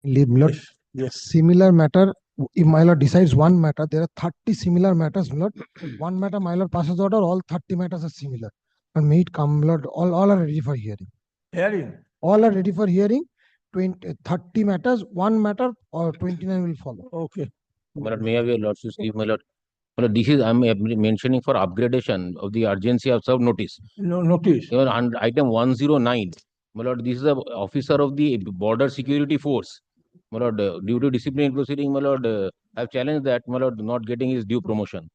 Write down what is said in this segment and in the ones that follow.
Lord, Yes. similar matter, if my lord decides one matter, there are 30 similar matters, my lord. One matter, my lord passes order, all 30 matters are similar. And may it come, lord, all are ready for hearing. Hearing. All are ready for hearing. 30 matters, one matter, or 29 will follow. Okay. My lord, may I have your lordship's leave, my lord? My lord, this is I'm mentioning for upgradation of the urgency of serve notice. No notice. Your item 109. My lord, this is the officer of the border security force. My lord, due to disciplinary proceeding, my lord, I've challenged that, my lord, not getting his due promotion.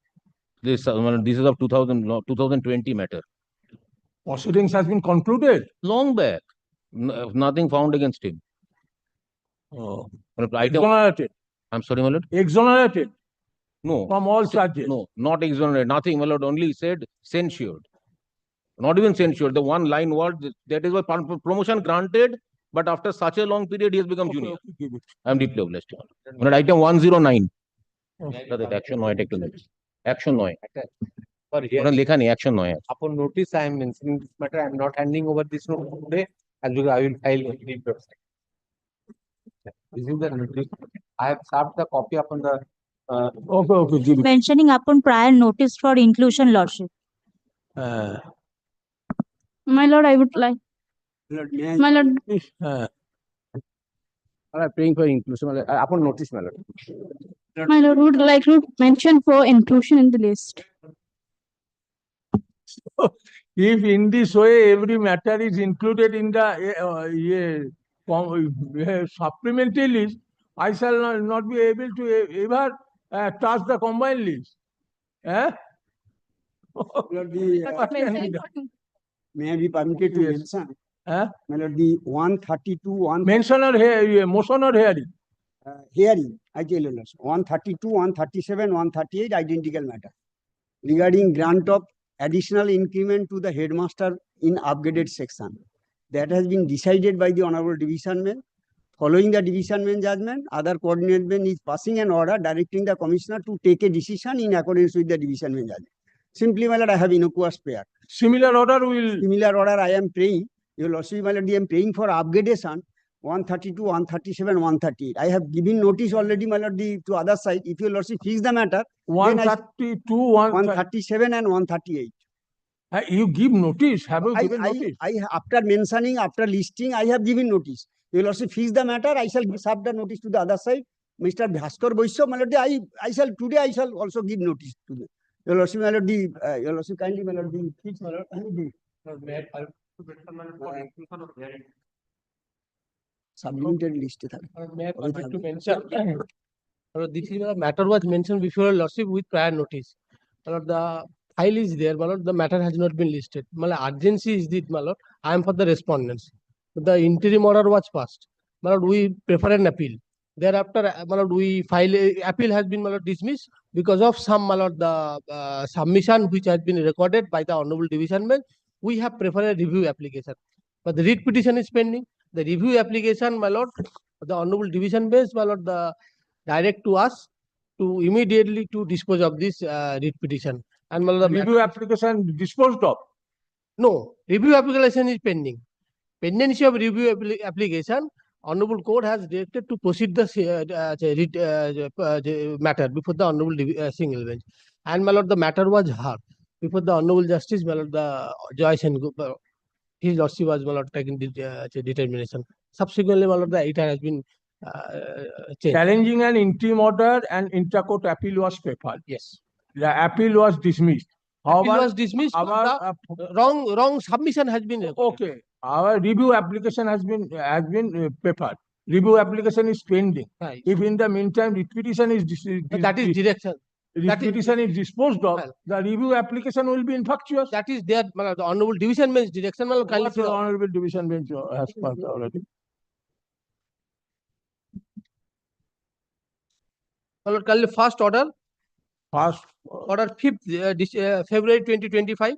This, my lord, this is of 2020 matter. Proceedings has been concluded. Long back. Nothing found against him. Oh. My lord, item, Exonerated. I'm sorry, my lord. Exonerated No. from all charges. No, not exonerated. Nothing, my lord. Only said censured. Not even censured. The one line was that is why promotion granted, but after such a long period, he has become junior. Okay, give it. I'm deeply obliged. My lord, item 109. Okay. Action নয় take to notice. Action নয়. For ওরা here, লেখা নেই action নয়। upon notice, I am mentioning this matter. I am not handing over this note today, as because I will file a leave website. This is the notice. I have served the copy upon the. Okay, give it. Mentioning upon prior notice for inclusion, lordship. My lord, I would like. My lord, I am praying for inclusion. Upon notice, my lord. my lord would like to mention for inclusion in the list. If in this way every matter is included in the supplementary list, I shall not be able to ever touch the combined list. Eh? May I be permitted to Yes. mention? Eh? My lord, the 132, Mention or motion or hearing? Hearing, I tell you, lords, 132, 137, 138, identical matter. Regarding grant of additional increment to the headmaster in upgraded section. That has been decided by the Honorable Divisionman. Following the Divisionman judgment, other coordinate man is passing an order directing the Commissioner to take a decision in accordance with the Divisionman judgment. Simply, my lord, I have innocuous prayer. Similar order will. Similar order I am praying. Your lordship, my lord, I am praying for upgradation. 132, 137, 138. I have given notice already, my lord, to other side. If your lordship fix the matter, 132, 137 and 138. You give notice. Have you given notice? After mentioning, after listing, I have given notice. Your lordship fix the matter. I shall serve the notice to the other side. Mr. Bhaskar Boisya, my lord, I shall today. I shall also give notice to them. Your lordship, my lord, your lordship kindly, my lord, fix, my lord, sublimated list. May I permit to mention? This is a matter was mentioned before lordship with prior notice. The file is there, my lord. The matter has not been listed. My lord, urgency is this, my lord. I am for the respondents. The interim order was passed. My lord, we prefer an appeal. Thereafter, my lord, we file appeal has been, my lord, dismissed because of some, my lord, the submission which has been recorded by the honorable divisionman. We have preferred a review application, but the writ petition is pending. The review application, my lord, the honorable division bench, my lord, the direct to us to immediately to dispose of this writ petition. And my lord, the Review application disposed of. no, review application is pending. Pendency of review application, honorable court has directed to proceed the matter before the honorable single bench. And my lord, the matter was heard before the honorable justice, my lord, the Joyce and his lordship was, my lord, taking determination. Subsequently, my lord, the item has been changed. Challenging an interim order and intercourt appeal was preferred. Yes. The appeal was dismissed. Appeal However, was dismissed. our Wrong submission has been recorded. okay. Our review application has been prepared. Review application is pending. Right. If in the meantime writ petition is That is direction. writ petition is disposed of, Well, the review application will be infructuous. That is there. The honorable division bench direction. What the honorable division bench has passed already. Kindly first order. First Order 5th February 2025.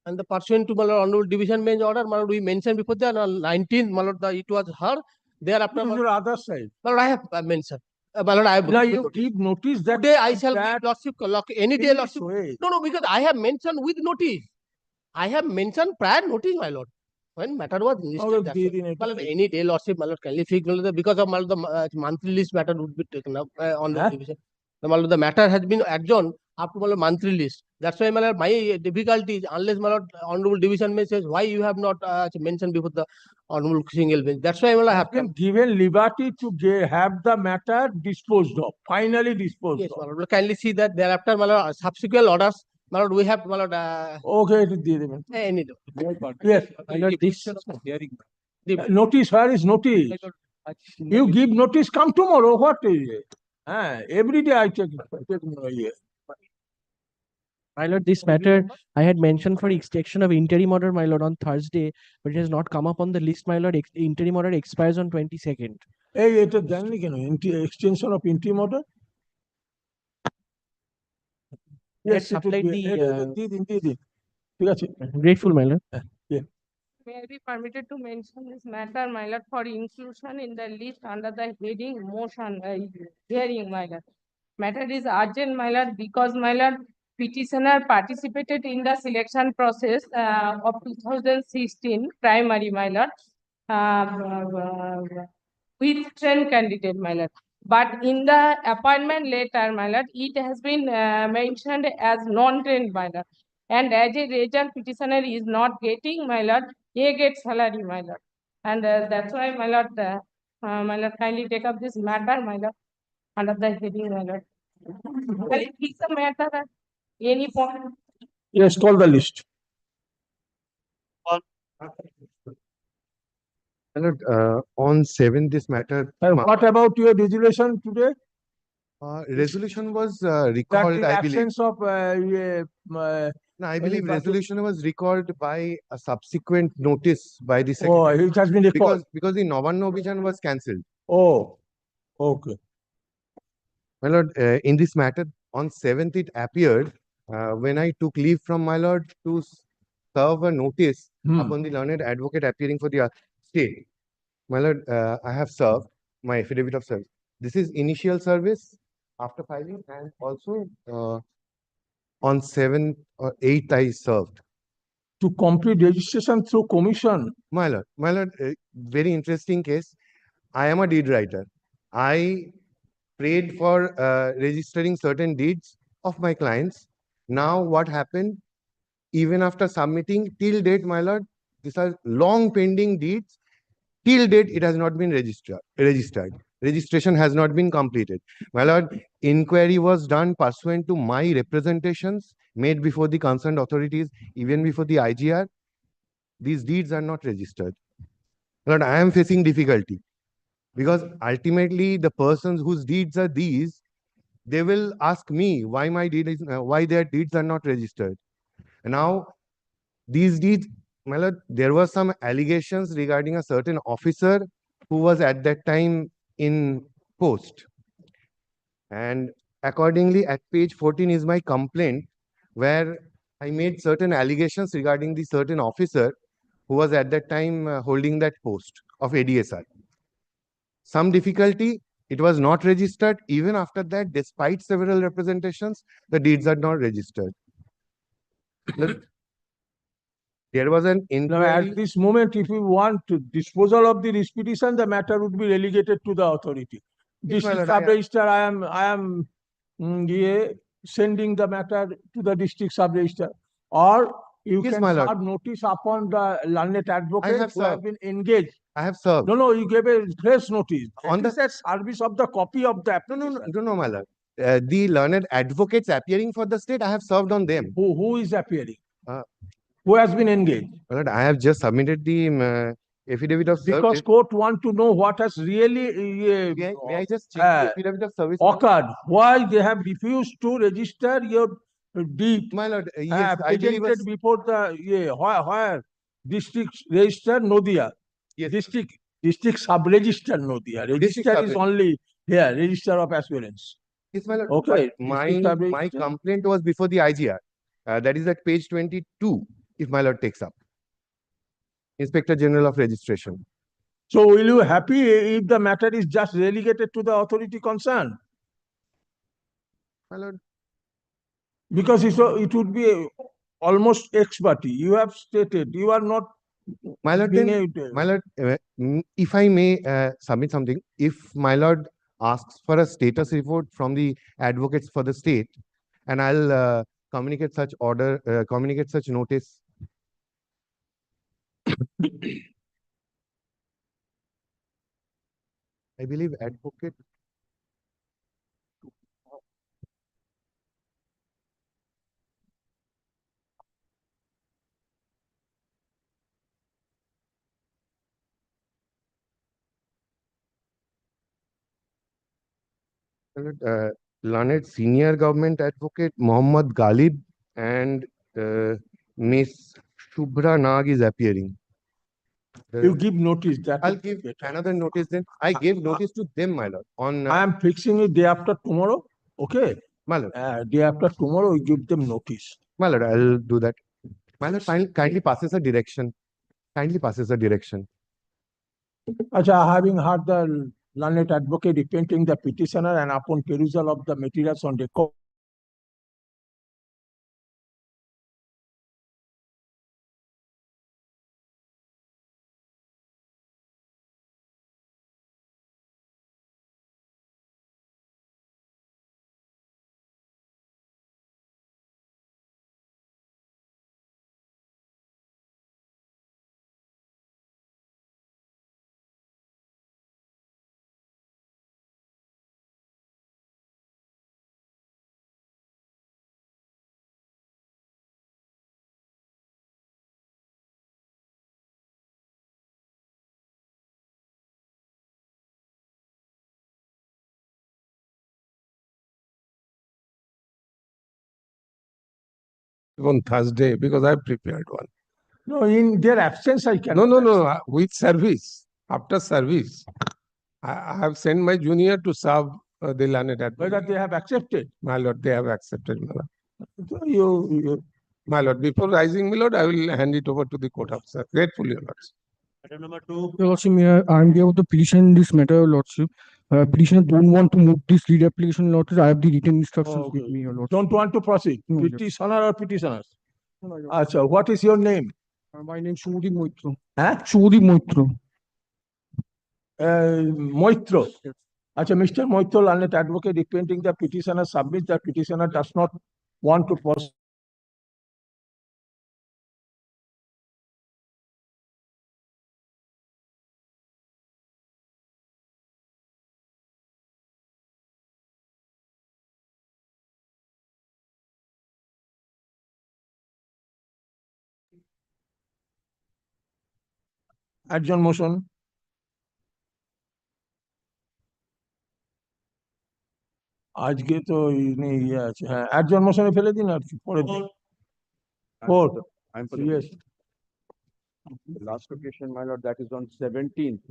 And the pursuant to my lord honorable division bench order, my lord, we mentioned before that on 19th, my lord, it was her. Thereafter, To my your other side. lord, I have mentioned. My lord, I have Now given you notice. give notice that. Today I shall that give lordship, any day Please lordship. wait. No, because I have mentioned with notice. I have mentioned prior notice, my lord. When matter was listed, Okay, that's দিয়ে all. দিন এটা। My lord, any day lordship, my lord, kindly fix, my lord, because of my lord, the monthly list matter would be taken up on the Huh? division. My lord, the matter has been adjourned up to my lord monthly list. That's why my lord, my difficulty is unless my lord honorable division bench says why you have not mentioned before the honorable single bench. That's why my lord, I have Been come. given liberty to have the matter disposed of, finally disposed Yes, my of. lord, kindly see that thereafter, my lord, subsequent orders, my lord, we have, my lord, Okay, এটা দিয়ে দেবেন। any day. Yes. My lord, this Notice, where is notice? You give notice, come tomorrow, what is it? Every day I take here. My lord, this matter I had mentioned for extension of interim order, my lord, on Thursday, but it has not come up on the list, my lord. Interim order expires on 22nd. এই এটা দেননি কেন? Extension of interim order? I had Yes, supplied the, দিয়ে দিন। ঠিক আছে? Grateful, my lord. May I be permitted to mention this matter, my lord, for inclusion in the list under the heading motion, hearing, my lord. Matter is urgent, my lord, because, my lord, petitioner participated in the selection process of 2016 primary, my lord, with 10 candidate, my lord. But in the appointment letter, my lord, it has been mentioned as non-trained, my lord. And as a result, petitioner is not getting, my lord, a get salary, my lord. And that's why, my lord, kindly take up this matter, my lord, under the heading, my lord. Can you fix the matter at any point? Yes, call the list. My lord, on 7th, this matter, What about your resolution today? resolution was That recalled, in I believe. absence of, No, I believe party- resolution was recalled by a subsequent notice by the oh, secretary. it has been recalled. Because the Navanna Obhijan was cancelled. Oh, okay. My lord, in this matter, on 7th, it appeared when I took leave from my lord to serve a notice upon the learned advocate appearing for the state. My lord, I have served my affidavit of service. This is initial service after filing, and also on 7th or 8th I served. To complete registration through commission. My lord, very interesting case. I am a deed writer. I prayed for registering certain deeds of my clients. Now what happened? Even after submitting till date, my lord, these are long pending deeds. Till date, it has not been registered. Registration has not been completed. My lord, inquiry was done pursuant to my representations made before the concerned authorities, even before the IGR. These deeds are not registered. My lord, I am facing difficulty because ultimately the persons whose deeds are these, they will ask me why my deed is why their deeds are not registered. And now these deeds, my lord, there were some allegations regarding a certain officer who was at that time in post. And accordingly, at page 14 is my complaint, where I made certain allegations regarding the certain officer who was at that time holding that post of ADSR. Some difficulty, it was not registered. Even after that, despite several representations, the deeds are not registered. There was an Now, inquiry. at this moment, if we want to disposal of the petition, the matter would be relegated to the authority. Yes, my District lord, I- sub-register, I am sending the matter to the district sub-register. Or you Yes, can my lord. serve notice upon the learned advocate have who have served. been engaged. I have served. No, you gave a fresh notice. On That is a service of the copy of the No, application. my lord. The learned advocates appearing for the state, I have served on them. Who is appearing? Uh, Who has been engaged? My lord, I have just submitted the affidavit of service. Because court want to know what has really May I just check the affidavit of service? occurred, why they have refused to register your deed My lord, yes, I believe presented before the where district register Nodia, yes, district sub-register Nodia. Register is sub-register. only here, register of assurance. yes, my lord. Okay, But my district sub-register. complaint was before the IGR. That is at page 22. if my lord takes up. Inspector General of Registration. So will you happy if the matter is just relegated to the authority concerned? My lord, Because it would be almost ex-party. You have stated you are not my lord, being then, a, my lord, if I may submit something, if my lord asks for a status report from the advocates for the state, and I'll communicate such communicate such notice. I believe advocate. Learned senior government advocate Mohammad Ghalib and Miss Shubhra Nag is appearing. you give notice that. I'll give another notice then. I gave notice to them, my lord. On I am fixing it day after tomorrow. Okay. my lord, Day after tomorrow, we give them notice. my lord, I'll do that. My lord, kindly passes a direction. Kindly passes a direction. Acha, having heard the learned advocate repenting the petitioner and upon perusal of the materials on record, on Thursday because I've prepared one. no, in their absence, I can. No, with service, after service. I have sent my junior to serve the learned advocate. Whether they have accepted. My lord, they have accepted, my lord. So you My lord, before rising, my lord, I will hand it over to the court officer. Grateful, your lords. Item number 2. Your Lordship, I am here with the petition in this matter, Your Lordship. Petitioner don't want to move this lead application, Your Lordship. I have the written instructions with me, Your Lordship. don't want to proceed. No, yes. Petitioner or petitioners? No, Your Acha, what is your name? My name is Shudi Moitro. Huh? Shudi Moitro. Moitro. Acha, Mr. Moitro, learned advocate repenting the petitioner submits the petitioner does not want to proceed. Adjourn motion. আজকে তো ইয়ে আছে হ্যাঁ adjourn motion ফেলে দিন আর কি পরে দিন Fourth. I'm for Yes. the last occasion, my lord, that is on 17th.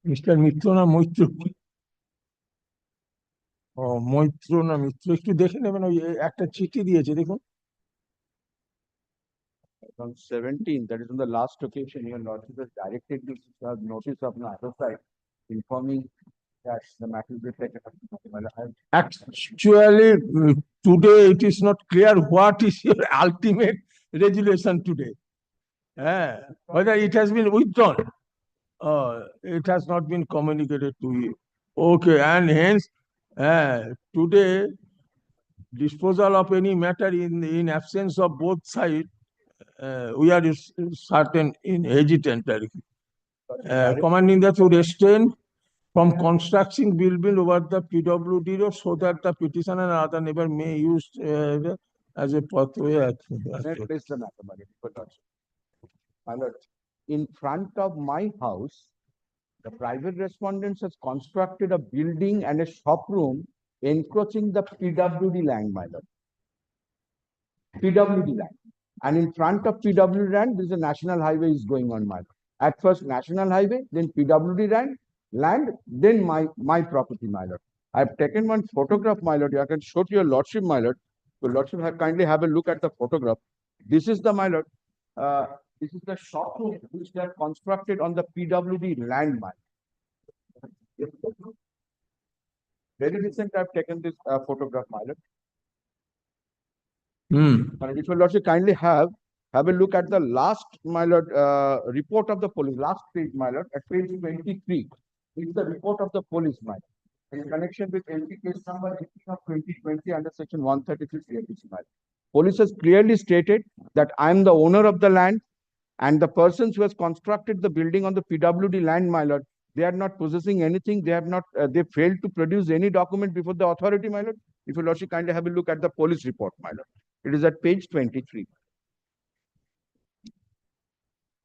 Mister Mitra না মৈত্র ও মৈত্র না মিত্র একটু দেখে নেবেন ওই একটা চিঠি দিয়েছে দেখুন On 17th, that is on the last occasion, your lordship has directed me to serve notice of the other side, informing that the matter will be taken up. My lord, actually today it is not clear what is your ultimate resolution today. Whether it has been withdrawn. It has not been communicated to you. Okay, and hence today disposal of any matter in absence of both sides, we are certain in hesitant. Commanding that to restrain from constructing building over the PWD road so that the petitioner and other neighbor may use as a pathway. place the matter, my lord. My lord, in front of my house, the private respondents has constructed a building and a shop room encroaching the PWD land, my lord. PWD land. And in front of PWD land, there is a national highway is going on, my lord. At first national highway, then PWD land, then my property, my lord. I have taken one photograph, my lord. I can show to your lordship, my lord. Your lordship kindly have a look at the photograph. This is the, my lord, This is the shop room which they are constructed on the PWD land, my lord. Very recent, I've taken this photograph, my lord. My lord, if you lordship kindly have a look at the last, my lord, report of the police, last page, my lord, at page 23. It's the report of the police, my lord, in connection with LP case number 18 of 2020 under section 136 CFPC, my lord. Police has clearly stated that I am the owner of the land, and the persons who has constructed the building on the PWD land, my lord, they are not possessing anything. They have not, they failed to produce any document before the authority, my lord. If you lordship kindly have a look at the police report, my lord. It is at page 23.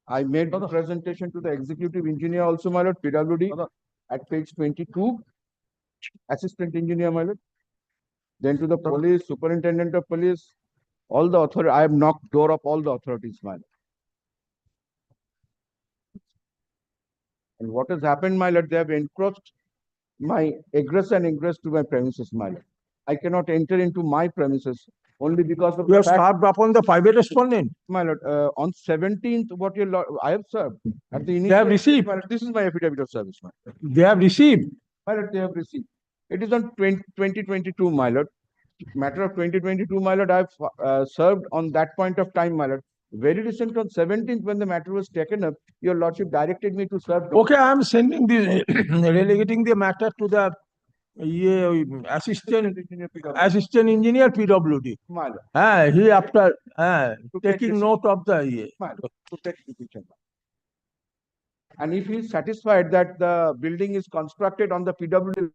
I made the presentation to the executive engineer also, my lord, PWD, at page 22, assistant engineer, my lord. Then to the police, superintendent of police, all the authority. I have knocked door of all the authorities, my lord. And what has happened, my lord, they have encroached my egress and ingress to my premises, my lord. I cannot enter into my premises only because of You the have fact, served upon the private respondent. my lord, on 17th, what your lord, I have served at the They initial. have received. My lord, this is my affidavit of service, my lord. They have received. My lord, they have received. It is on 2022, my lord. Matter of 2022, my lord, I have served on that point of time, my lord. Very recent on 17th, when the matter was taken up, your lordship directed me to serve. Okay, I am sending the relegating the matter to the assistant engineer PWD. My lord. He after take taking this- note of the My lord, to take decision. And if he is satisfied that the building is constructed on the PWD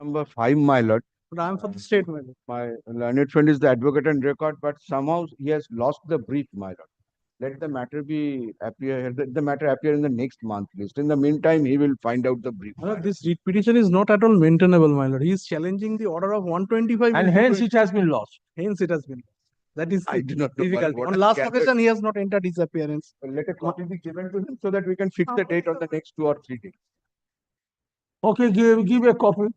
Number 5, my lord. But I'm for the state, my lord. My learned friend is the advocate and record, but somehow he has lost the brief, my lord. Let the matter let the matter appear in the next month list. In the meantime, he will find out the brief. My lord, this writ petition is not at all maintainable, my lord. He is challenging the order of 125. And hence it has been lost. Hence it has been. That is I do not know difficult. what On I last gathered. occasion, he has not entered his appearance. Let a copy be given to him so that we can fix the date on the next 2 or 3 days. Okay, give a copy.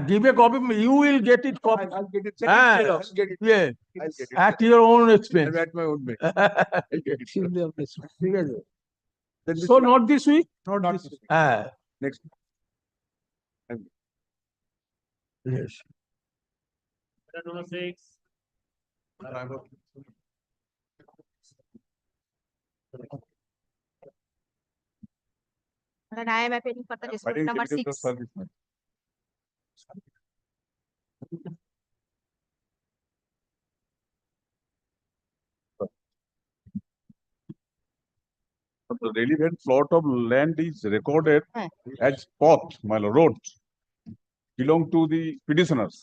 Give a copy. You will get it copy. I'll get it. I'll get it. Yeah, I'll get it. at your own expense. At my own bed. I'll get it. Simply of this. ঠিক আছে? Then this So will- not this week? Not Not this. this week. Next. Next. Yes. Number 6. And I am appealing for the dispute number 6. The relevant plot of land is recorded as path, my lord, road, belong to the petitioners.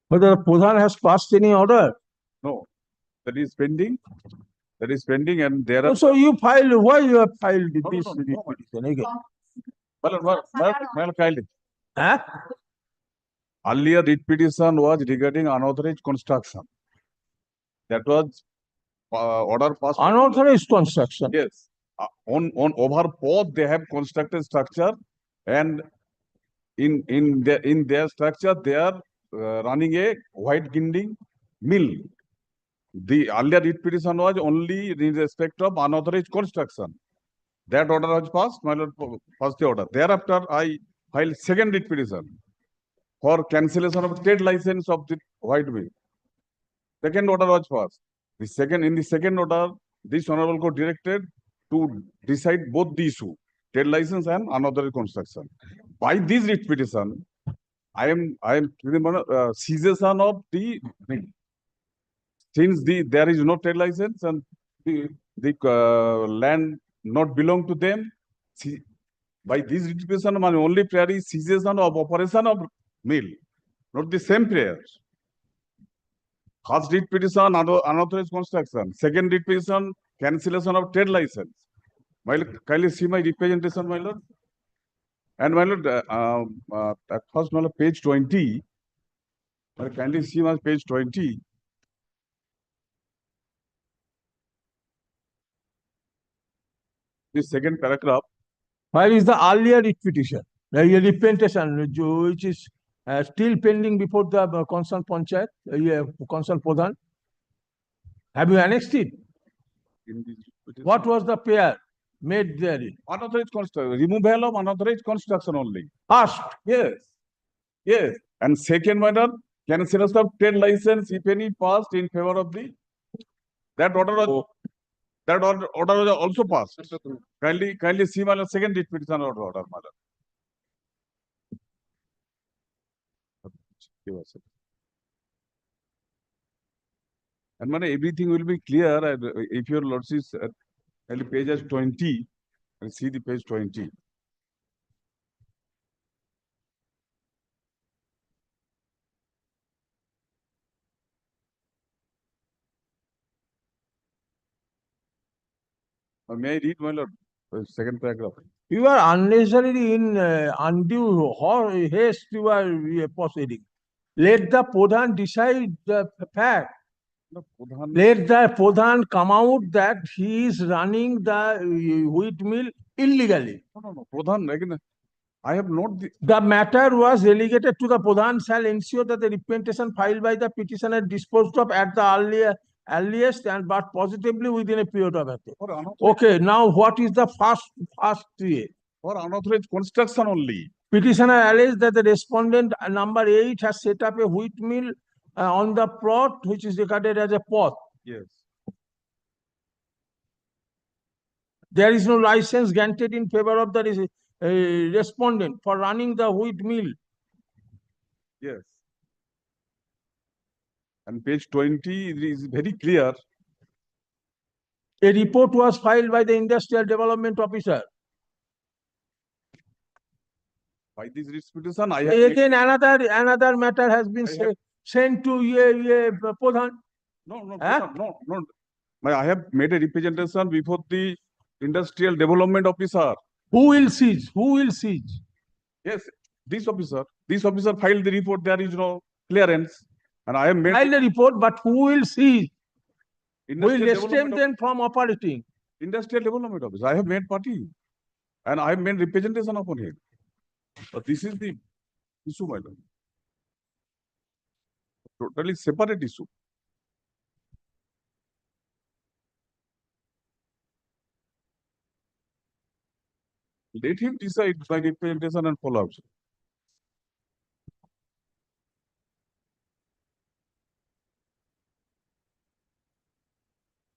Whether the Pradhan has passed any order? No, that is pending. That is pending, and there are. So you filed, why you have filed this no, no. petition again? Well, filed it. Huh? Earlier writ petition was regarding unauthorized construction. That was order passed. Unauthorized construction. Yes. On over path they have constructed structure, and in their structure they are running a white ginding mill. The earlier writ petition was only in respect of unauthorized construction. That order was passed, my lord, passed the order. Thereafter, I filed second writ petition for cancellation of trade license of the white mill. Second order was passed. In the second order, this honorable court directed to decide both the issue, trade license and unauthorized construction. By this writ petition, I am cessation of the mill. Since there is no trade license and the land not belong to them, by this writ petition, my only prayer is cessation of operation of mill, not the same prayer. First writ petition, unauthorized construction. Second writ petition, cancellation of trade license. My lord, kindly see my representation, my lord. And my lord, at first, my lord, page 20. Kindly see my page 20. The second paragraph. Where is the earlier writ petition? The representation which is still pending before the concerned panchayat, concerned Pradhan. Have you annexed it? What was the pair made there? Unauthorized construction, removal of unauthorized construction only. First, Yes. Yes. And second matter, cancellation of trade license, if any, passed in favor of the That order was, order was also passed. Kindly see my lord, second writ petition order, my lord. Give us a- And man, everything will be clear if your lordship page as 20 and see the page 20. May I read, my lord? Second paragraph. You are unnecessarily in undue haste you are proceeding. Let the Pradhan decide the fact. No, Pradhan- Let the Pradhan come out that he is running the wheat mill illegally. No. Pradhan, again, I have not the. The matter was relegated to the Pradhan shall ensure that the representation filed by the petitioner disposed of at the earliest and but positively within a period of a day. For unauthorized, Okay, now what is the first year? for unauthorized construction only. Petitioner alleged that the respondent number 8 has set up a wheat mill on the plot which is regarded as a pot. Yes. There is no license granted in favor of the respondent for running the wheat mill. Yes. And page 20 is very clear. A report was filed by the Industrial Development Officer. By this writ petition, I have. Again, another matter has been sent to Pradhan. No, Huh? no. I have made a representation before the Industrial Development Officer. Who will seize? Who will seize? Yes, this officer. This officer filed the report. There is no clearance. And I have made. File the report, but who will seize? Who will Industrial restrain Development them from operating? Industrial Development Officer. I have made party. And I have made representation upon him. But this is the issue, my lord. Totally separate issue. Let him decide by representation and follow-up.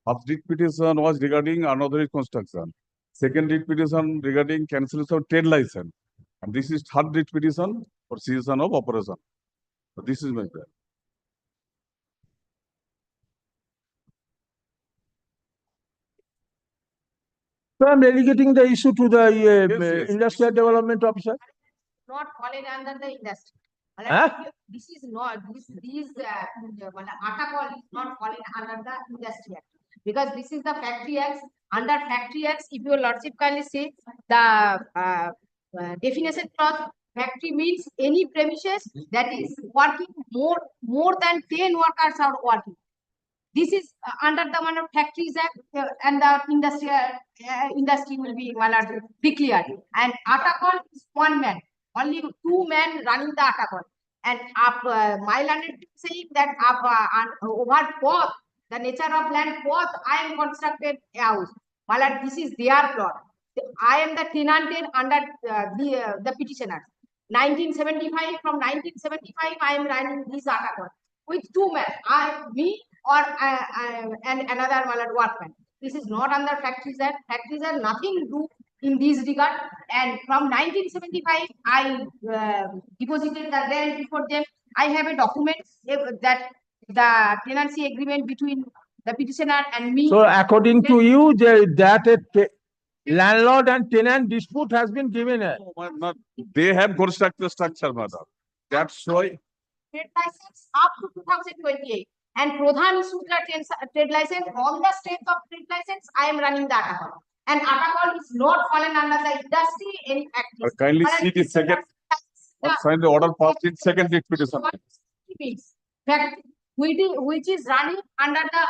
First writ petition was regarding unauthorized construction. Second writ petition regarding cancellation of trade license. And this is third writ petition for cessation of operation. So this is my plan. So I'm relegating the issue to the Yes. Industrial Development Officer. Not fallen under the industry. Huh? This is not, article is not fallen under the industry act. Because this is the factory acts. Under factory acts, if your lordship kindly say the definition clause, factory means any premises that is working more than 10 workers are working. This is under the one of Factories Act, and the industry will be clear. And Atakon is one man, only 2 men running the Atakon. And my land is saying that over both the nature of land, both I am constructed a house. My land, this is their plot. I am the tenant under the petitioner. 1975, from 1975, I am running this Atakon with 2 men, me or and another workman. This is not under Factories Act. Factories Act nothing to do in this regard. And from 1975, I deposited the land before them. I have a document that the tenancy agreement between the petitioner and me. So according to you, that landlord and tenant dispute has been given. They have constructed the structure, madam. That's why. Trade license up to 2028. And Pradhan issued the trade license. On the strength of trade license, I am running the Atakol. And Atakol is not fallen under the industry any factories. Kindly see the second. Sign the order passed in second writ petition. Factory, which is running under the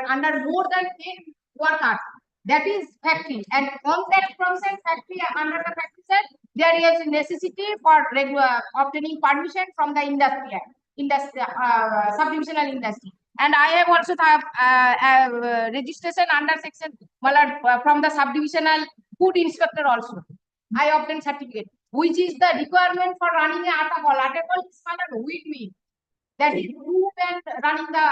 under more than 10 workers. That is factory. And on that process, factory under the factory set, there is necessity for obtaining permission from the industry, subdivisional industry. And I have also registration under section from the subdivisional food inspector also. I obtained certificate, which is the requirement for running a Atakol. Atakol is wheat mill. That is 2 men running the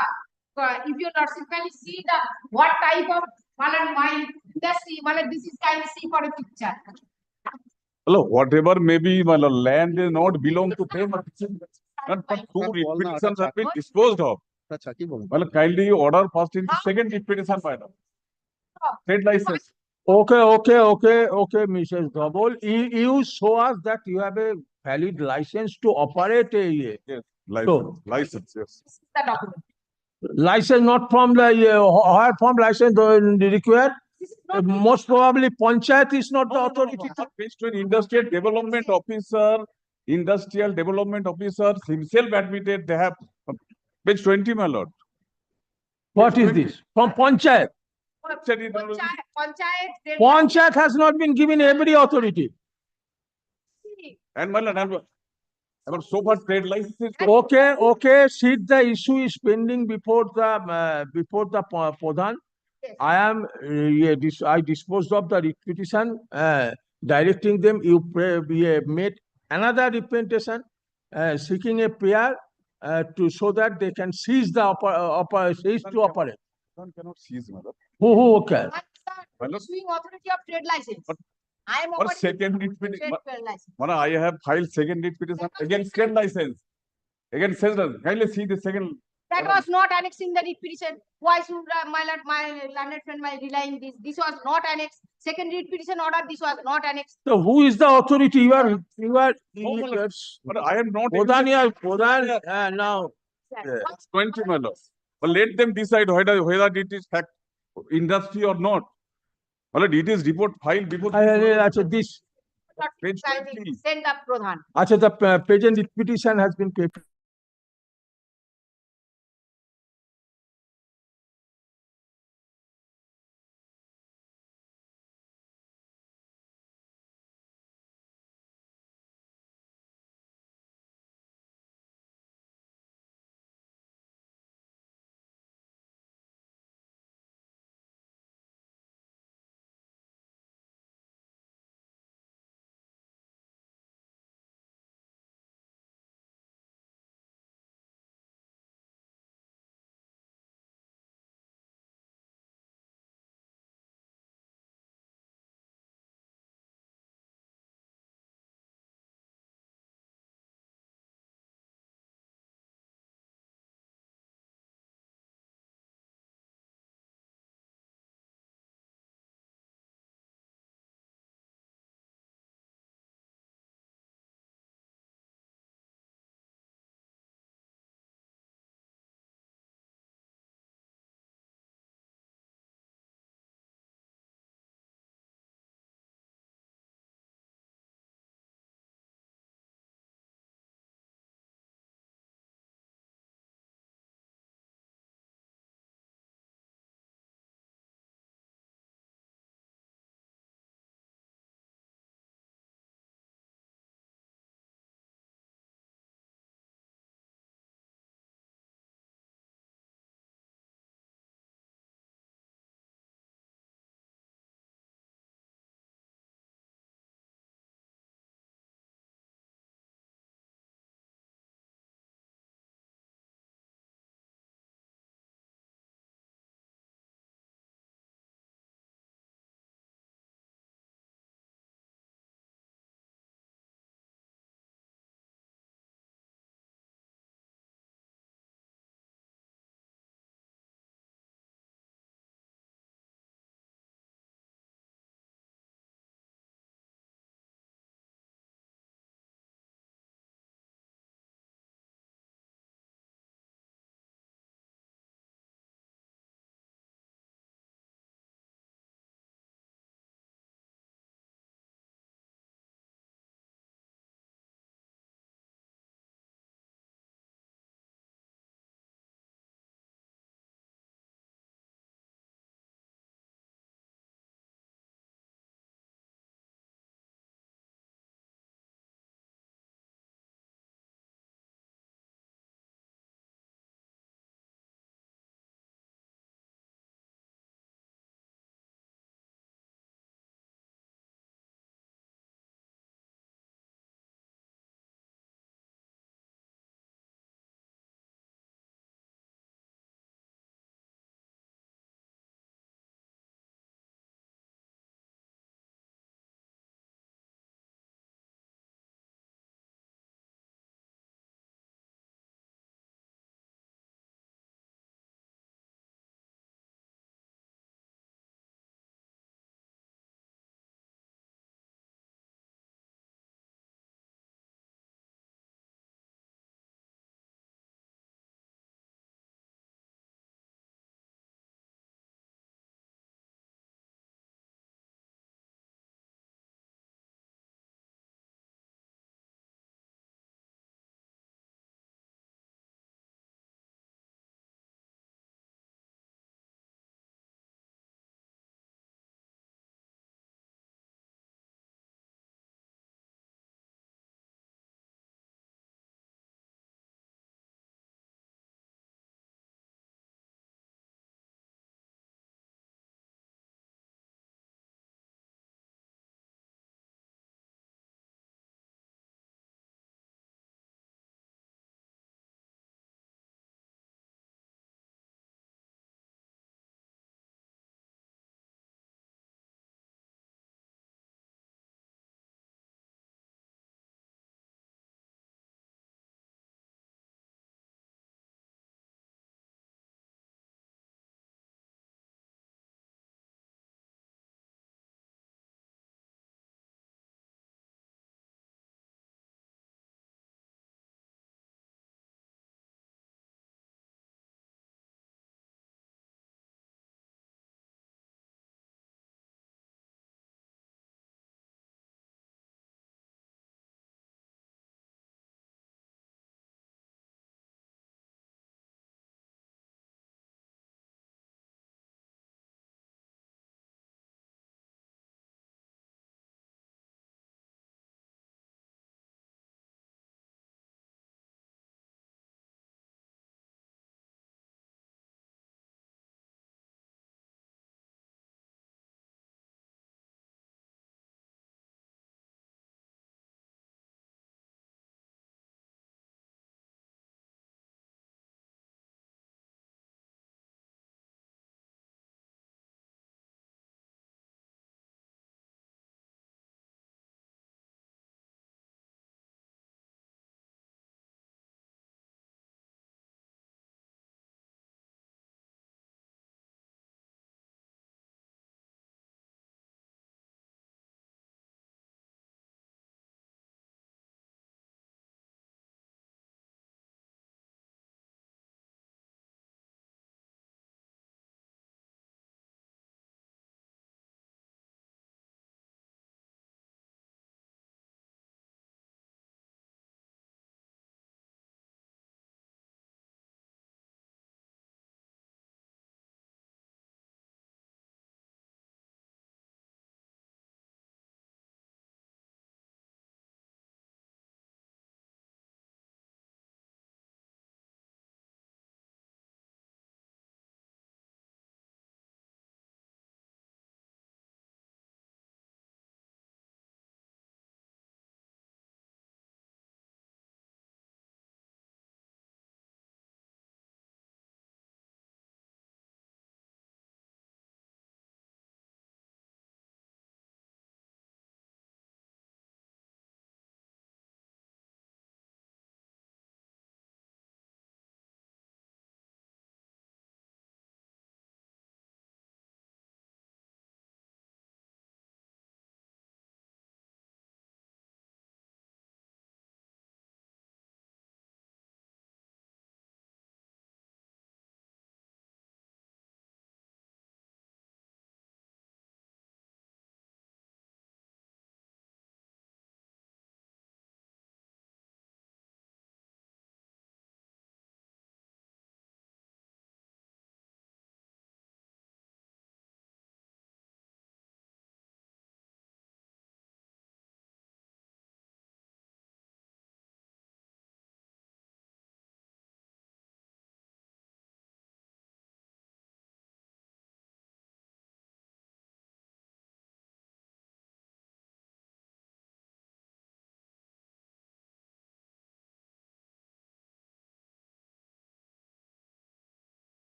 If your lordship can see the what type of my industry, this is kind of see for a picture. Hello, whatever maybe land is not belong to them, but two repetitions have been disposed of. Kindly order first into second repetition, madam. Trade license. Okay, Mrs. Double. You show us that you have a valid license to operate a Yes, license, yes. This is the document. license, not from the where from license required. This is not Most probably, Panchayat is not the authority. Based on industrial development officer himself admitted they have page 20, my lord. What is this? From Panchayat. Panchayat. Panchayat has not been given every authority. And my lord, and so far trade licenses. Okay. Since the issue is pending before the Pradhan, Yes. I disposed of the petition, directing them. You made another representation, seeking a prayer to show that they can seize to operate. One cannot seize, madam. Who can? Issuing authority of trade license. I am Or operating second writ petition. trade license. I have filed second writ petition against trade license. Against sales license. Kindly see the second. That was not annexed in the writ petition. Why should my learned friend relying this? This was not annexed. Second writ petition order, this was not annexed. So who is the authority? You are. But I am not. Pradhan, now. Sir, 20, my lord. But let them decide whether it is fact industry or not. Well, it is report filed before. This. Page kindly 20. send the Pradhan. The present petition has been paid.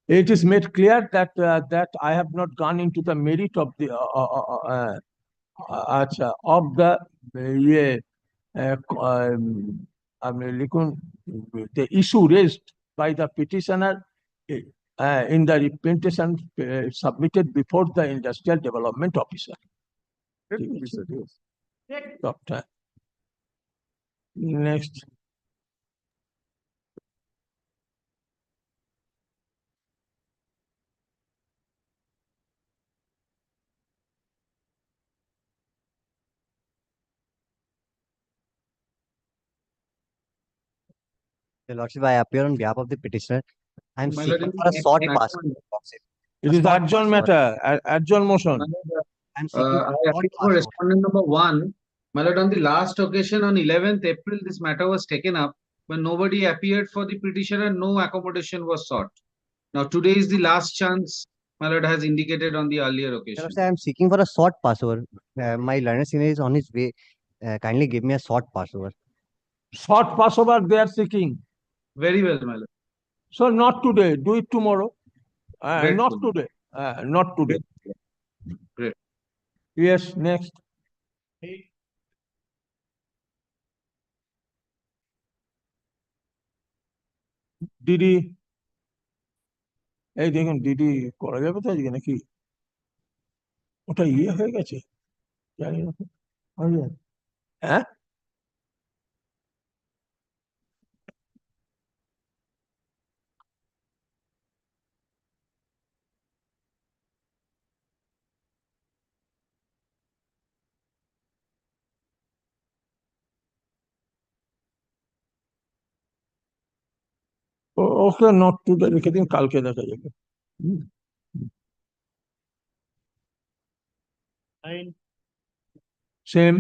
It is made clear that that I have not gone into the merit of the of the the issue raised by the petitioner in the representation submitted before the industrial development officer. Doctor. Next. Your Lordship, I appear on behalf of the petitioner. I am My lord, seeking in for a the short next pass. one, It is urgent matter, urgent motion. I am seeking for I a short appeal for pass. respondent number 1. My lord, on the last occasion on 11th April, this matter was taken up, but nobody appeared for the petitioner, no accommodation was sought. Now, today is the last chance, my lord has indicated on the earlier Your occasion. Lordship, I am seeking for a short passover. My learned senior is on his way. Kindly give me a short passover. Short passover they are seeking. Very well, my lord. So not today, do it tomorrow. Not Grateful. today. Not today. Great. Yes, next. দিদি এই দেখুন দিদি করা যাবে তো আজকে নাকি ওটা ইয়ে হয়ে গেছে জানি না হ্যাঁ ওকে নট টুডে রেখে দিন কালকে দেখা যাবে same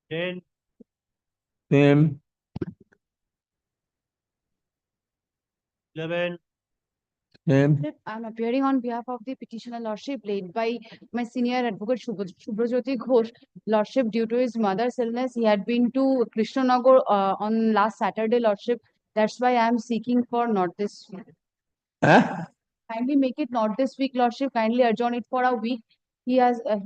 10 same 11 same I'm appearing on behalf of the petitioner Lordship led by my senior advocate Subhrajyoti Ghosh. Lordship, due to his mother's illness, he had been to Krishnanagar on last Saturday, Lordship. That's why I'm seeking for not this week. Kindly make it not this week, Lordship. Kindly adjourn it for a week. He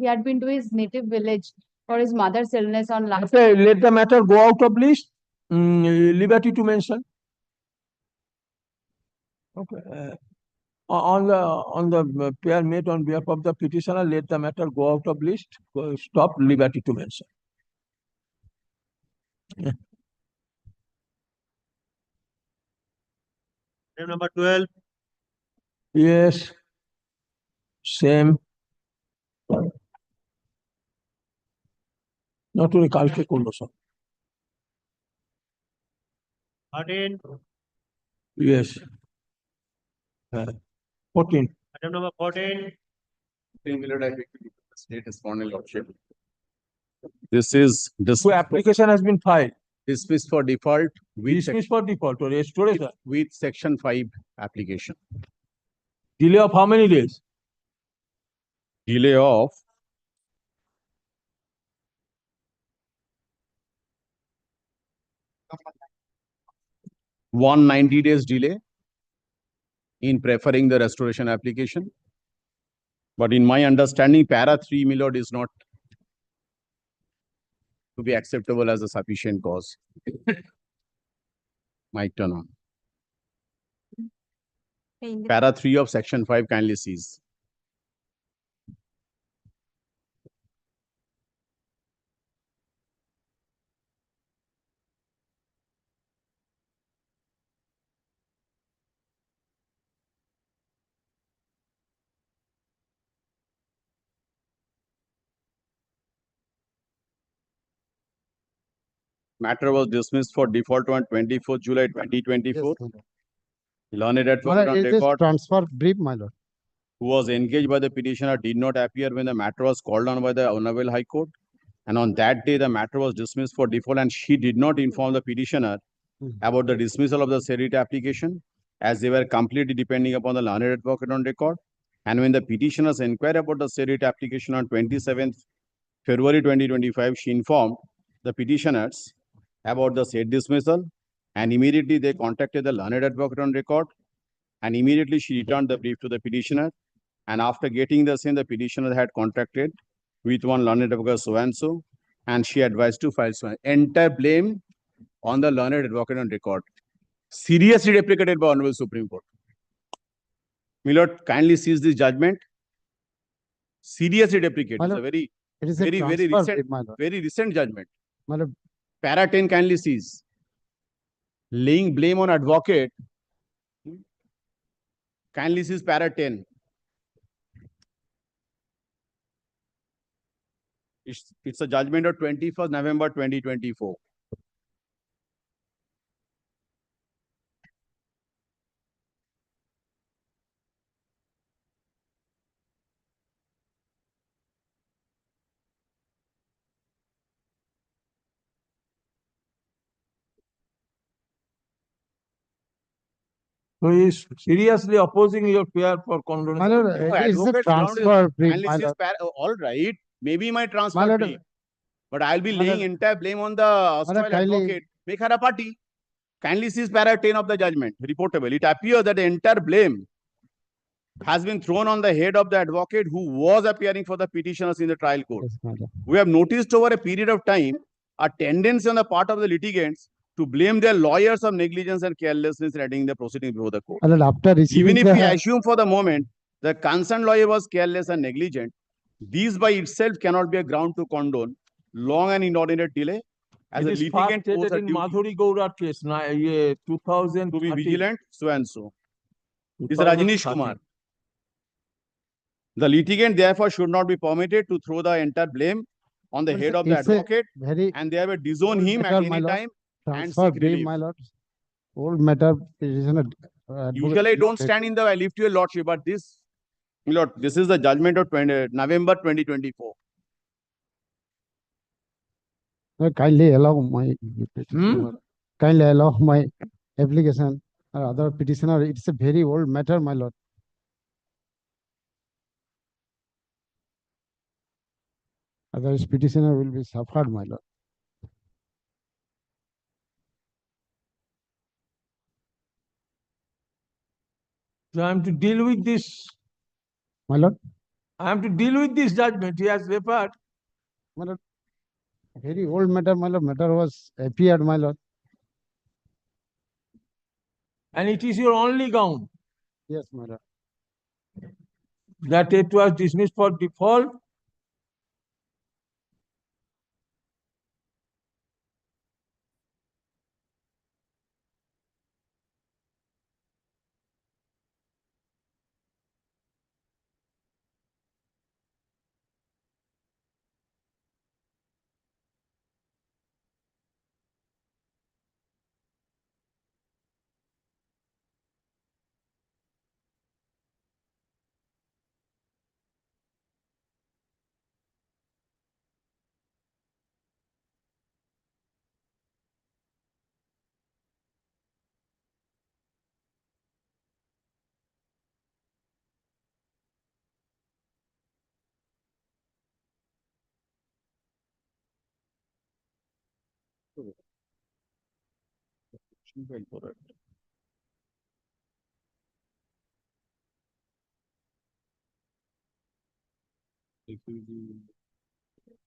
had been to his native village for his mother's illness on last. Okay, let the matter go out of list. Liberty to mention. Okay. On the pair made on behalf of the petitioner, let the matter go out of list. Stop liberty to mention. Item number 12. Yes. Same. Not only কালকে করলো সব। 13. Yes. 14. Item number 14. State respondent lordship. This is application has been filed. dismissed for default with Dismissed for default or restoration. with section 5 application. Delay of how many days? Delay of 190 days delay in preferring the restoration application. But in my understanding, para 3, my lord, is not to be acceptable as a sufficient cause. Mic turn on. Para 3 of section 5 kindly cease. Matter was dismissed for default on 24th July 2024. Learned advocate on record Transfer brief, my lord. who was engaged by the petitioner did not appear when the matter was called on by the Honorable High Court. And on that day, the matter was dismissed for default and she did not inform the petitioner about the dismissal of the SERIT application as they were completely depending upon the learned advocate on record. And when the petitioners inquired about the SERIT application on 27th February 2025, she informed the petitioners about the said dismissal, and immediately they contacted the learned advocate on record, and immediately she returned the brief to the petitioner. And after getting the same, the petitioner had contacted with one learned advocate so and so, and she advised to file so entire blame on the learned advocate on record. Seriously deprecated by Honorable Supreme Court. My lord, kindly seize this judgment. Seriously deprecated. It's a very, It is a very transfer recent, brief, my lord. very recent judgment. My lord, Para 10 kindly seize. Laying blame on advocate. Kindly seize para 10. It's a judgment of 21st November 2024. So he is seriously opposing your prayer for my condonation. lord, No, it is a advocates ground is transfer brief, kindly my seize lord. all right. Maybe my My transfer lord, brief. But I'll be my laying lord, entire blame on the my lord, hostile kindly, advocate. Make her a party. Kindly seize para 10 of the judgment. Reportable. It appears that the entire blame has been thrown on the head of the advocate who was appearing for the petitioners in the trial court. yes, my lord. We have noticed over a period of time a tendency on the part of the litigants to blame their lawyers of negligence and carelessness in heading the proceedings before the court. My lord, after receiving Even if we the, assume for the moment the concerned lawyer was careless and negligent, these by itself cannot be a ground to condone long and inordinate delay. As It a is first litigant owes stated a in duty Madhuri Gaura's case, 2013. to be vigilant, so and so. This is Rajneesh Kumar. The litigant therefore should not be permitted to throw the entire blame on the But head of the it's a advocate very and thereby disown old him at matter, my any lord. time and Transfer seek brief, relief. my lord. Old matter, petitioner, Usually I don't stand in the lift to your lordship, but this, my lord, this is the judgment of November 2024. Kindly allow my petition, kindly allow my application or other petitioner. It's a very old matter, my lord. Otherwise, petitioner will be suffered, my lord. So I am to deal with this. My lord, I am to deal with this judgment. He has referred. my lord, very old matter, my lord. Matter was appeared, my lord. And it is your only ground Yes, my lord. that it was dismissed for default.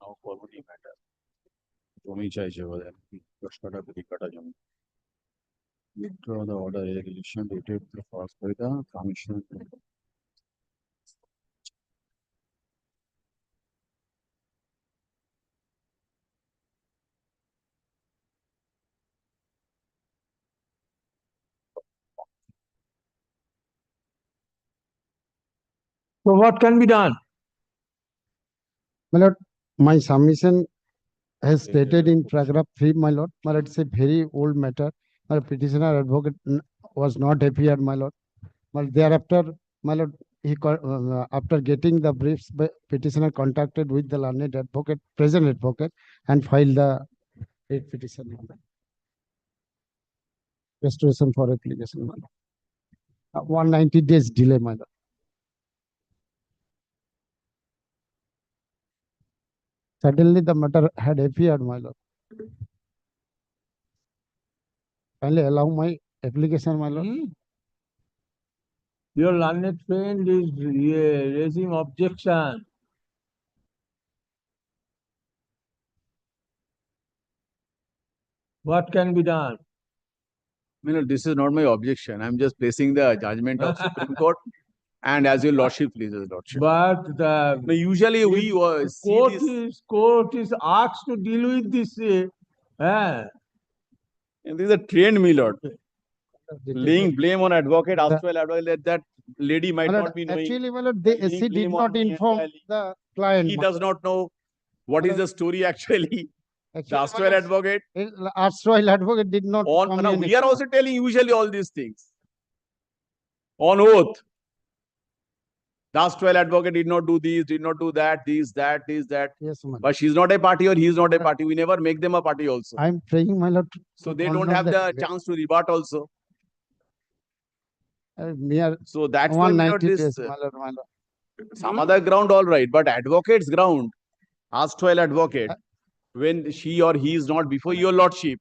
Now forwarding matter. জমি চাইছে বোধহয় 10 কাটা 2 কাটা জমি। Withdraw the order resolution dated the first by the commission. So what can be done? My lord, my submission has stated in paragraph 3, my lord. My lord, it's a very old matter. My petitioner advocate was not appeared, my lord. But thereafter, my lord, after getting the briefs, petitioner contacted with the learned advocate, present advocate, and filed the writ petition. Restoration for application, my lord. 190 days delay, my lord. Suddenly the matter had appeared, my lord. kindly allow my application, my lord. Your learned friend is raising objection. What can be done? This is not my objection. I'm just placing the judgment of Supreme Court. And as your lordship pleases, lordship. But the No, usually we see this. court is asked to deal with this. And this is a trained, my lord. Laying blame on advocate, erstwhile advocate, that lady might My lord, not be knowing. actually, my lord, the Laying SC did blame on not me inform entirely. the client. He my does lord. not know what is the story actually. The Actually, my erstwhile lord, advocate. erstwhile advocate did not Now, communicate. we are also telling usually all these things. On oath. The erstwhile advocate did not do this, did not do that, this, that. Yes, my lord. But she's not a party or he is not a party. We never make them a party also. I'm praying, my lord. So they don't have the chance to rebut also. Near So that's why, my lord, 190 this days, my lord, my lord. some other ground, all right, but advocate's ground, erstwhile advocate, when she or he is not before your lordship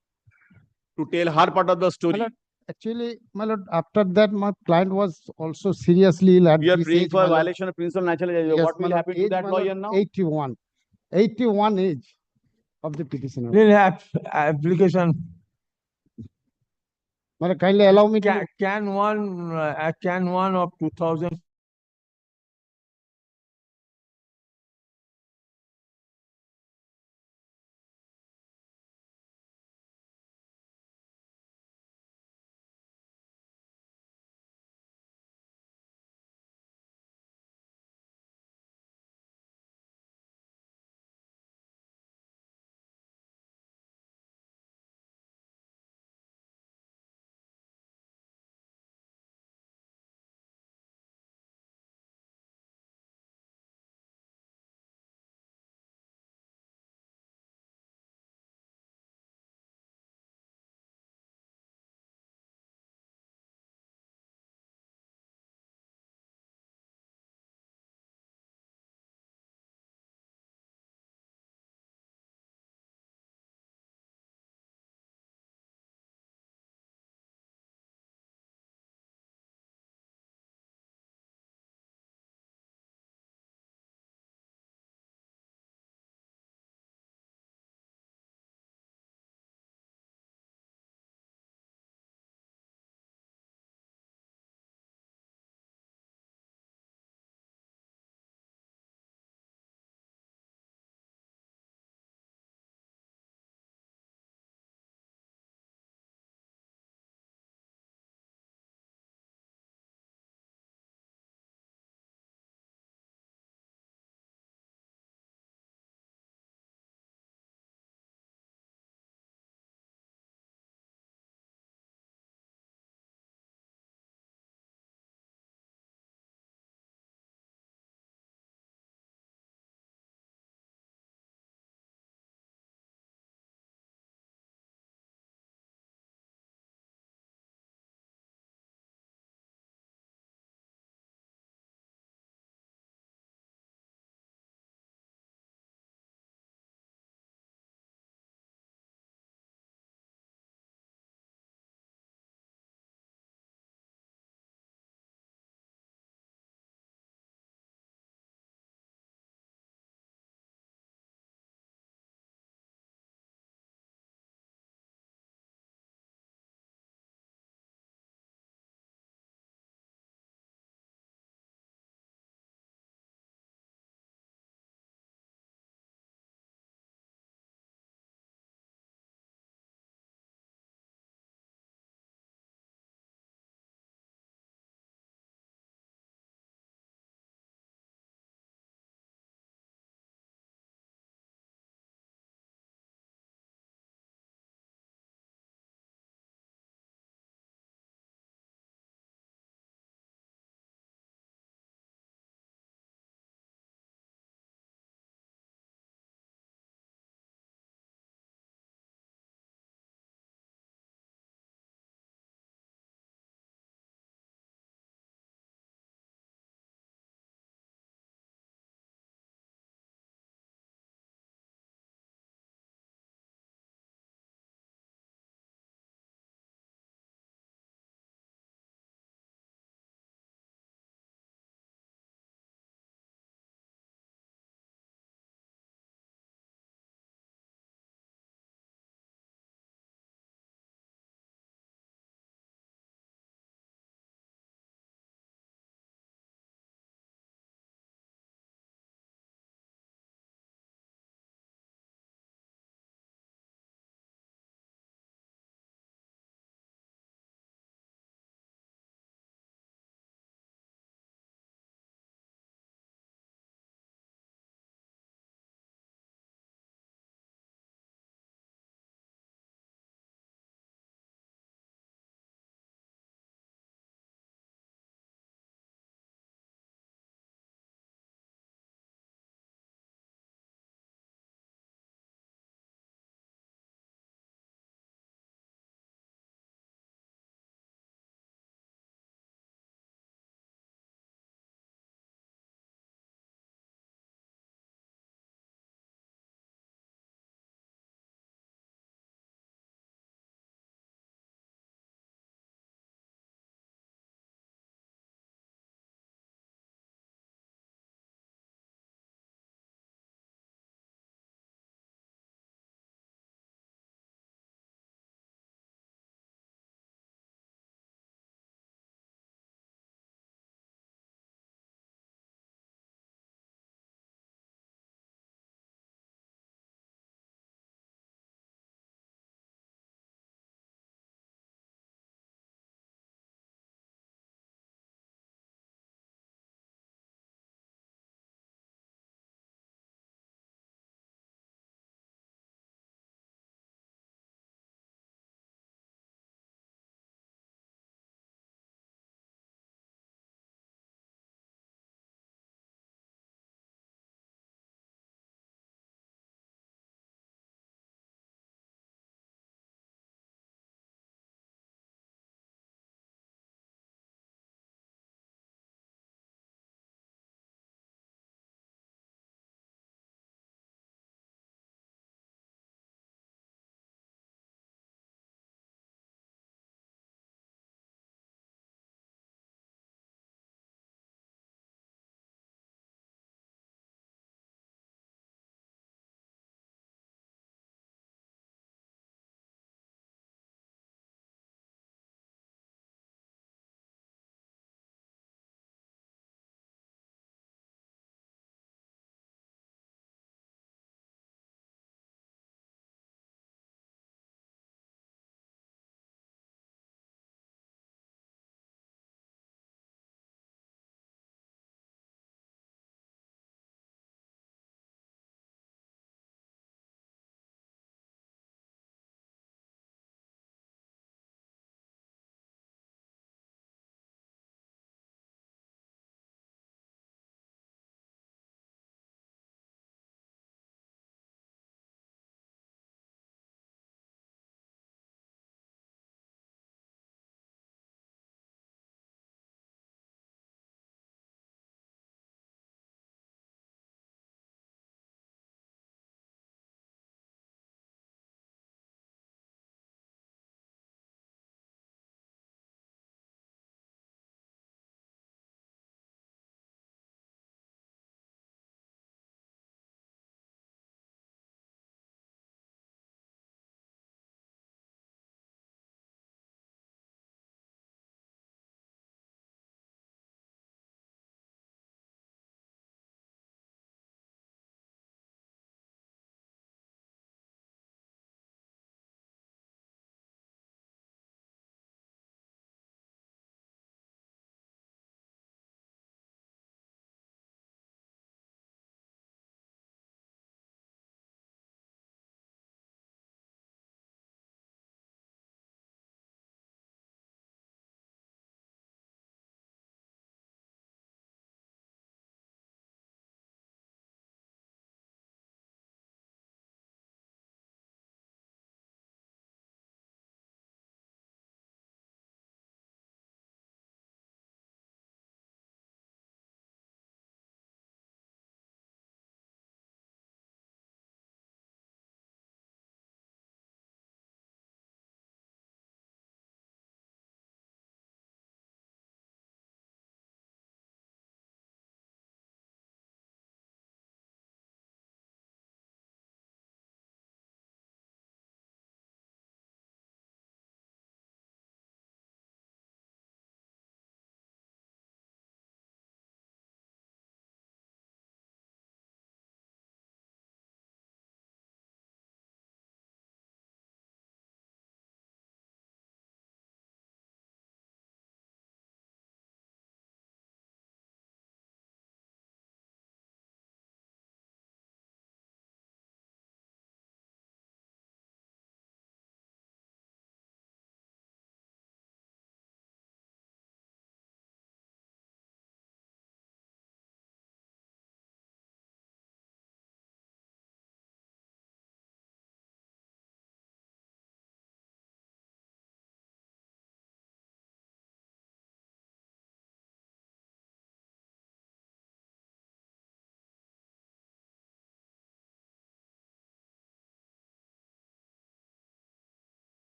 to tell her part of the My story. lord, actually, my lord, after that, my client was also seriously ill at We are this praying age, for my lord. violation of principal natural age. Yes, What my will lord, happen to age, that my lord, lawyer now? 81. 81 age of the petitioner. Then application. My lord, kindly allow me to. Can one of 2000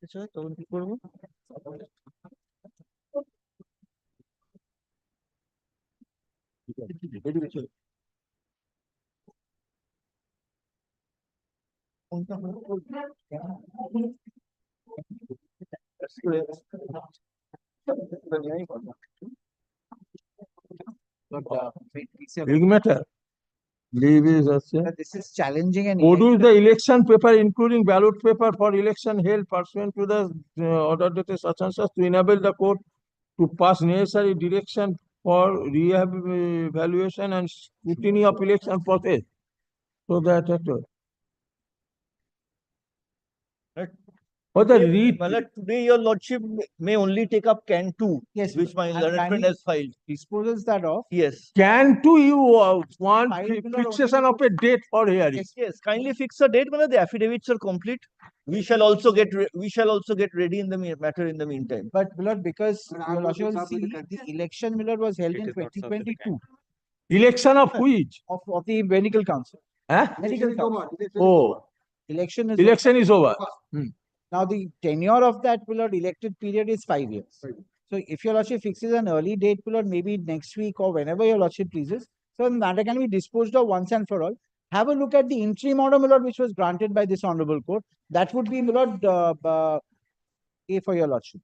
কিছু হয় তখন কি করবো? Big matter. Leave is also. This is challenging and Produce the election paper, including ballot paper for election held pursuant to the order dated such and such to enable the court to pass necessary direction for re-evaluation and scrutiny of election process. So that. For the today your lordship may only take up can 2, Yes, which my and learned friend kindly has filed. disposes that of. Yes. Can to you want File fixation of a date for hearing? Yes, kindly fix a date when the affidavits are complete. We shall also get ready in the matter in the meantime. But Milord, because your lordship will see the election, Milord, was held in 2022 Election of which? of the medical council. Huh? Medical council. Oh, Election is election is over. Now the tenure of that Milord elected period is 5 years. So if your lordship fixes an early date, Milord, maybe next week or whenever your lordship pleases, so the matter can be disposed of once and for all. Have a look at the interim order, Milord, which was granted by this honorable court. That would be, Milord, A for your lordship.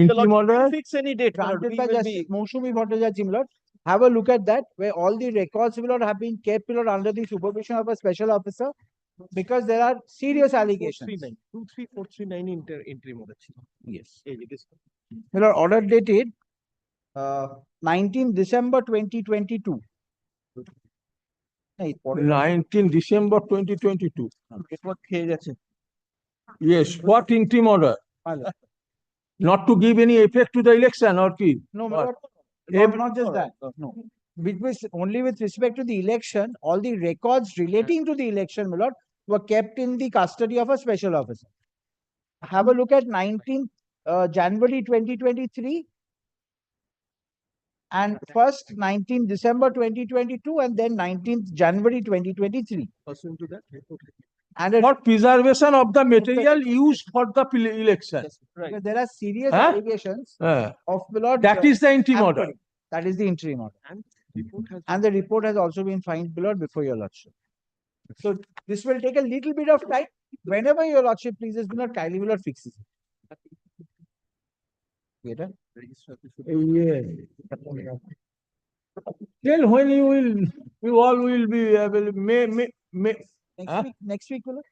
Interim order? Fix any date. Granted by Justice Moshumi Bhattacharya, Milord. Have a look at that, where all the records, Milord, have been kept, Milord, under the supervision of a special officer, because there are serious allegations. 23439 interim order. Yes. Milord, order dated 19 December 2022. 19 December 2022. Yes, what interim order? Not to give any effect to the election or key? No, Milord, not just that. No. Only with respect to the election, all the records relating to the election, Milord, were kept in the custody of a special officer. Have a look at 19th January 2023 and first 19th December 2022 and then 19th January 2023. Pursuant to that, And for preservation of the material used for the election. Because there are serious allegations of Milord. That is the interim order. That is the interim order. And the report has also been filed, Milord, before your lordship. So this will take a little bit of time. Whenever your lordship pleases, Milord, kindly Milord fixes it. Yeah. Till when you all will be available? Next week, Milord?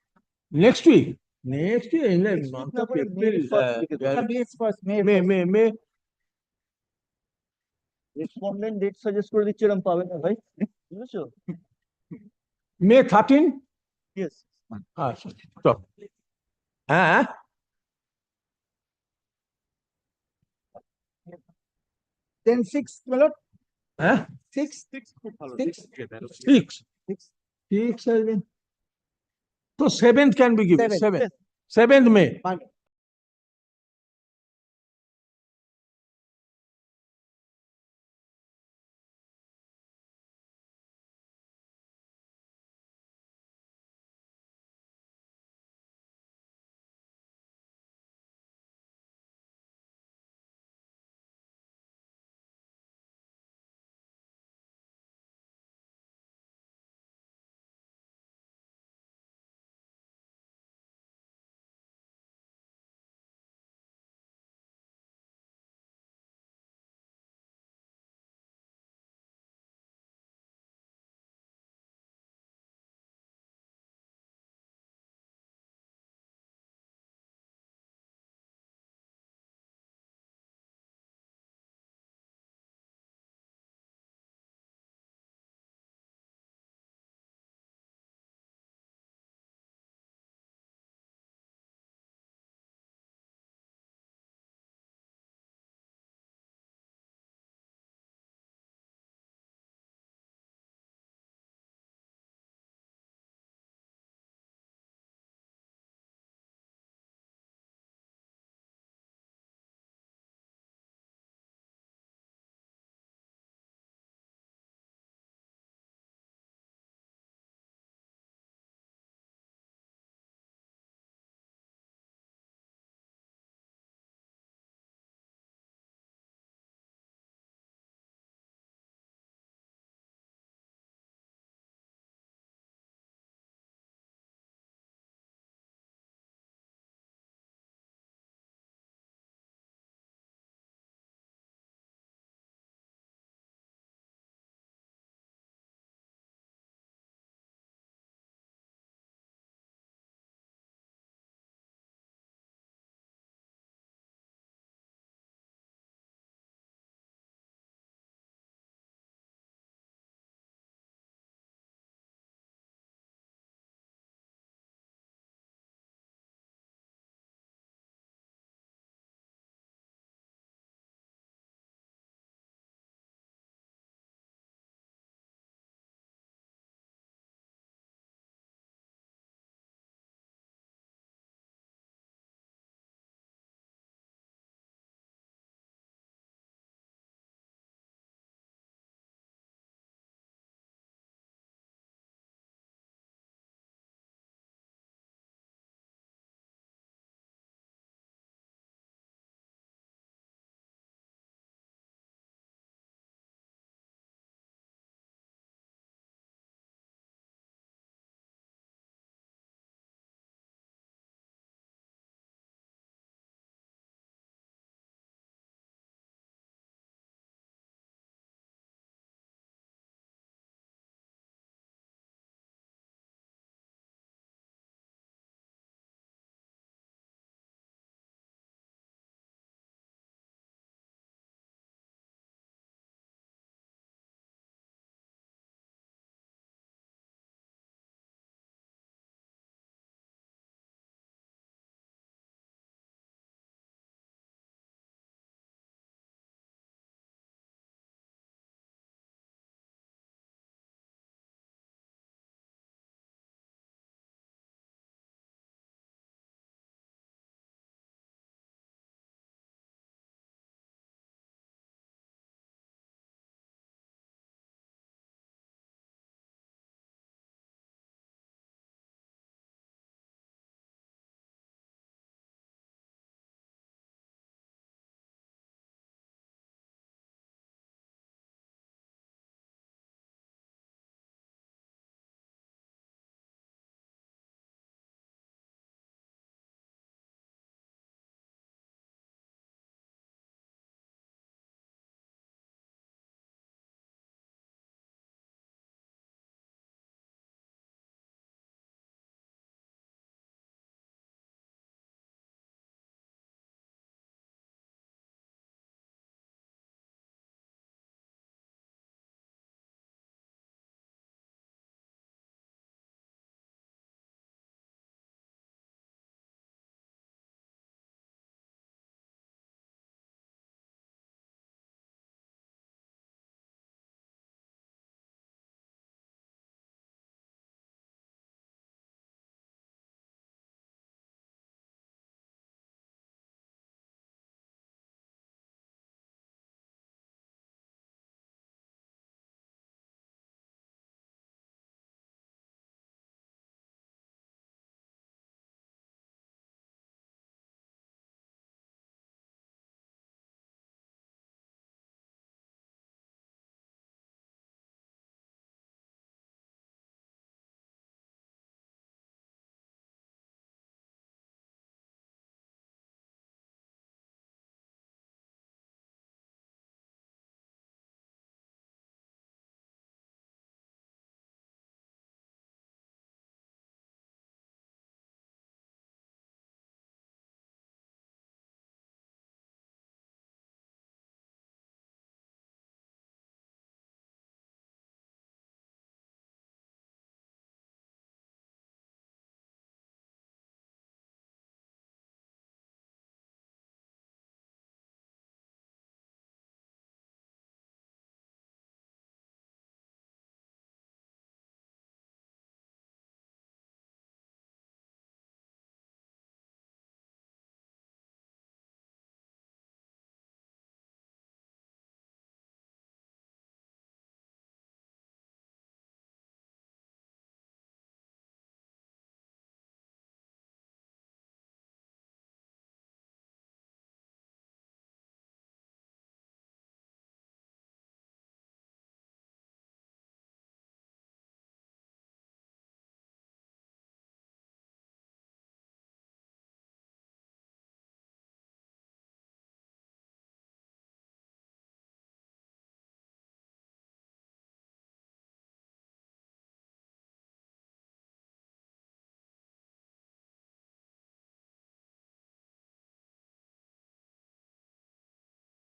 Next week? Next week, in the month of April. May. Respondent date suggest করে দিচ্ছি এরকম পাবে না ভাই বুঝছো May 13? Yes. Stop. Then 6th, Milord? 6th? 6. So 7th can be given. 7th May.